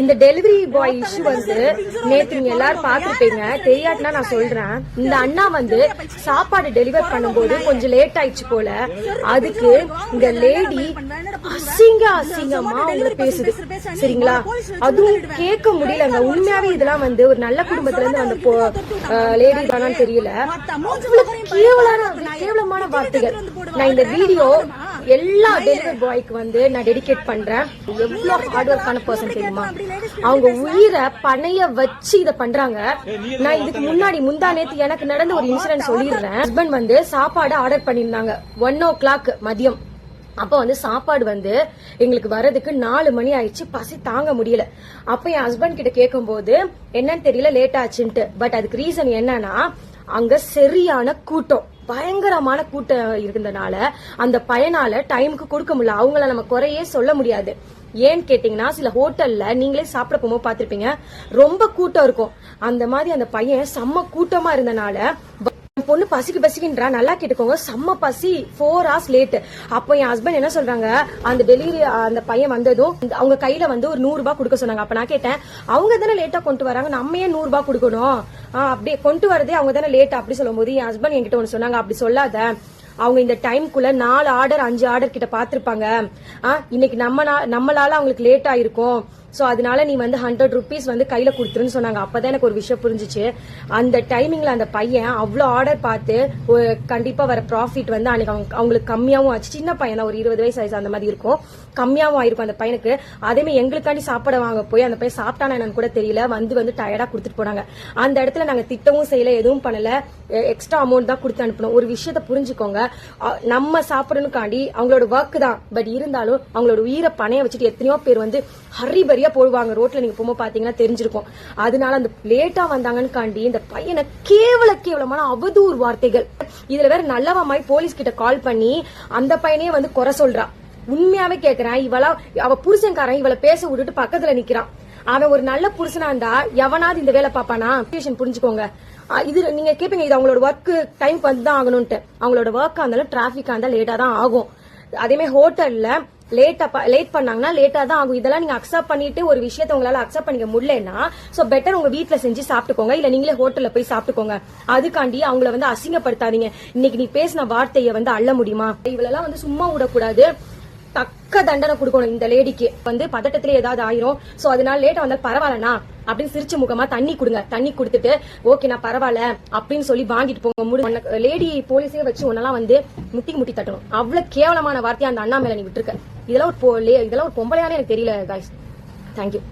இந்த delivery boy issue வந்து நேற்று நீங்க எல்லாரும் பாத்துருப்பீங்க. தெரியாதுன்னா நான் சொல்றேன். இந்த அண்ணா வந்து சாப்பாடு டெலிவர் பண்ணும்போது கொஞ்சம் லேட் ஆயிடுச்சு போல. அதுக்கு இந்த லேடி அசிங்கமா அவங்களை பேசுது. சரிங்களா? அதுவும் கேட்க முடியலங்க. உண்மையாவே இதெல்லாம் வந்து ஒரு நல்ல குடும்பத்துல இருந்து வந்த லேடி தானான்னு தெரியல. கேவலமான வார்த்தைகள். நான் இந்த வீடியோ எல்லா டெலிவரி பாய்க்கு வந்து நான் டெடிகேட் பண்றேன். எவ்வளவு ஹார்ட் ஒர்க்கான பர்சன் தெரியுமா? அவங்க உயிரை பணைய வச்சு இத பண்றாங்க. நான் இதுக்கு முன்னாடி முந்தா நேத்து எனக்கு நடந்த ஒரு இன்சிடென்ட் சொல்லிடுறேன். ஹஸ்பண்ட் வந்து சாப்பாடு ஆர்டர் பண்ணிருந்தாங்க 1 o'clock மதியம். அப்ப வந்து சாப்பாடு வந்து எங்களுக்கு வர்றதுக்கு 4 மணி ஆயிடுச்சு. பசி தாங்க முடியல. அப்ப என் ஹஸ்பண்ட் கிட்ட கேட்கும் போது என்னன்னு தெரியல, லேட் ஆச்சுன்ட்டு. பட் அதுக்கு ரீசன் என்னன்னா, அங்க சரியான கூட்டம், பயங்கரமான கூட்டம் இருந்ததுனால அந்த பையனால டைமுக்கு கொடுக்க முடியல. அவங்கள நம்ம குறையே சொல்ல முடியாது. ஏன்னு கேட்டீங்கன்னா, சில ஹோட்டல்ல நீங்களே சாப்பிட போகும்போது பாத்திருப்பீங்க, ரொம்ப கூட்டம் இருக்கும். அந்த மாதிரி அந்த பையன் செம்ம கூட்டமா இருந்தனால பொண்ணு பசிக்குன்றா. நல்லா கேட்டுக்கோங்க, செம்ம பசி, 4 hours லேட். அப்போ என் ஹஸ்பண்ட் என்ன சொல்றாங்க, அந்த டெலிவரி அந்த பையன் வந்ததும் அவங்க கையில வந்து ஒரு 100 ரூபாய் கொடுக்க சொன்னாங்க. அப்ப நான் கேட்டேன், அவங்க தானே லேட்டா கொண்டு வராங்க, நம்ம ஏன் 100 ரூபாய் கொடுக்கணும்? அப்படியே கொண்டு வரதே அவங்க தானே லேட். அப்படி சொல்லும் போது என் ஹஸ்பண்ட் என்கிட்ட ஒண்ணு சொன்னாங்க, அப்படி சொல்லாத, அவங்க இந்த டைம்குள்ள 4 ஆர்டர் 5 ஆர்டர் கிட்ட பாத்திருப்பாங்க. இன்னைக்கு நம்மளால அவங்களுக்கு லேட் ஆயிருக்கும். சோ அதனால நீ வந்து 100 rupees வந்து கையில கொடுத்துருன்னு சொன்னாங்க. அப்பதான் எனக்கு ஒரு விஷயம் புரிஞ்சிச்சு. அந்த டைமிங்ல அந்த பையன் அவ்வளவு ஆர்டர் பார்த்து கண்டிப்பா வர ப்ராஃபிட் வந்து அன்னைக்கு அவங்களுக்கு கம்மியாவும் ஆச்சு. சின்ன பையன் தான், ஒரு 20 வயசு ஆயிடுச்சு அந்த மாதிரி இருக்கும். கம்மியாவும் ஆயிருக்கும் அந்த பையனுக்கு. அதே மாதிரி எங்களுக்காண்டி சாப்பாடு வாங்க போய் அந்த பையன் சாப்பிட்டானா என்னன்னு கூட தெரியல, வந்து டயர்டா கொடுத்துட்டு போனாங்க. அந்த இடத்துல நாங்க திட்டவும் செய்யல, எதுவும் பண்ணல, எக்ஸ்ட்ரா அமௌண்ட் தான் கொடுத்து அனுப்பணும். ஒரு விஷயத்த புரிஞ்சுக்கோங்க, நம்ம சாப்பிடணுக்காண்டி அவங்களோட ஒர்க் தான். பட் இருந்தாலும் அவங்களோட உயிரை பணைய வச்சுட்டு எத்தனையோ பேர் வந்து ஹரிபரியா போடுவாங்க. ரோட்ல நீங்க போகும்போது பாத்தீங்கன்னா தெரிஞ்சிருக்கும். அதனால அந்த லேட்டா வந்தாங்கன்னு காண்டி இந்த பையனை கேவலமான அவதூறு வார்த்தைகள். இதுல வேற நல்லவா மாதிரி போலீஸ் கிட்ட கால் பண்ணி அந்த பையனே வந்து குறை சொல்றா. உண்மையாவே கேக்குறேன், அவ புருஷன்காரன் இவளை பேச விட்டுட்டு பக்கத்துல நிக்கிறான். அவன் ஒரு நல்ல புருஷனா இருந்தா எவனாவது இந்த வேலை பாப்பானா? புரிஞ்சுக்கோங்க. இது நீங்க கேப்பீங்க, இது அவங்களோட ஒர்க் டைம் வந்துதான் ஆகணும்ட்டு. அவங்களோட ஒர்க்கா இருந்தாலும் டிராபிக்கா இருந்தாலும் லேட்டா தான் ஆகும். அதே மாதிரி ஹோட்டல்ல லேட் பண்ணாங்கன்னா லேட்டா தான் ஆகும். இதெல்லாம் நீங்க அக்செப்ட் பண்ணிட்டு ஒரு விஷயத்தை உங்களால அக்செப்ட் பண்ணிக்க முடியலன்னா சோ பெட்டர் உங்க வீட்டுல செஞ்சு சாப்பிட்டுக்கோங்க, இல்ல நீங்களே ஹோட்டல்ல போய் சாப்பிட்டுக்கோங்க. அதுக்காண்டி அவங்கள வந்து அசிங்கப்படுத்தாதீங்க. இன்னைக்கு நீ பேசின வார்த்தையை வந்து அள்ள முடியுமா? இவளெல்லாம் வந்து சும்மா விடக்கூடாது, தக்க தண்டனை கொடுக்கணும். இந்த லேடிக்கு வந்து பதட்டத்திலே ஏதாவது ஆயிரும். சோ அதனால லேட்டா வந்தாலும் பரவாயில்லனா அப்படின்னு சிரிச்ச முகமா தண்ணி கொடுங்க. தண்ணி கொடுத்துட்டு ஓகே நான் பரவாயில்ல அப்படின்னு சொல்லி வாங்கிட்டு போங்க. லேடி போலீஸே வச்சு உன்னெல்லாம் வந்து முட்டி தட்டணும். அவ்வளவு கேவலமான வார்த்தையா அந்த அண்ணா மேல நீ விட்டுருக்க. இதெல்லாம் ஒரு பொம்பளையானே எனக்கு தெரியல. Guys, thank you.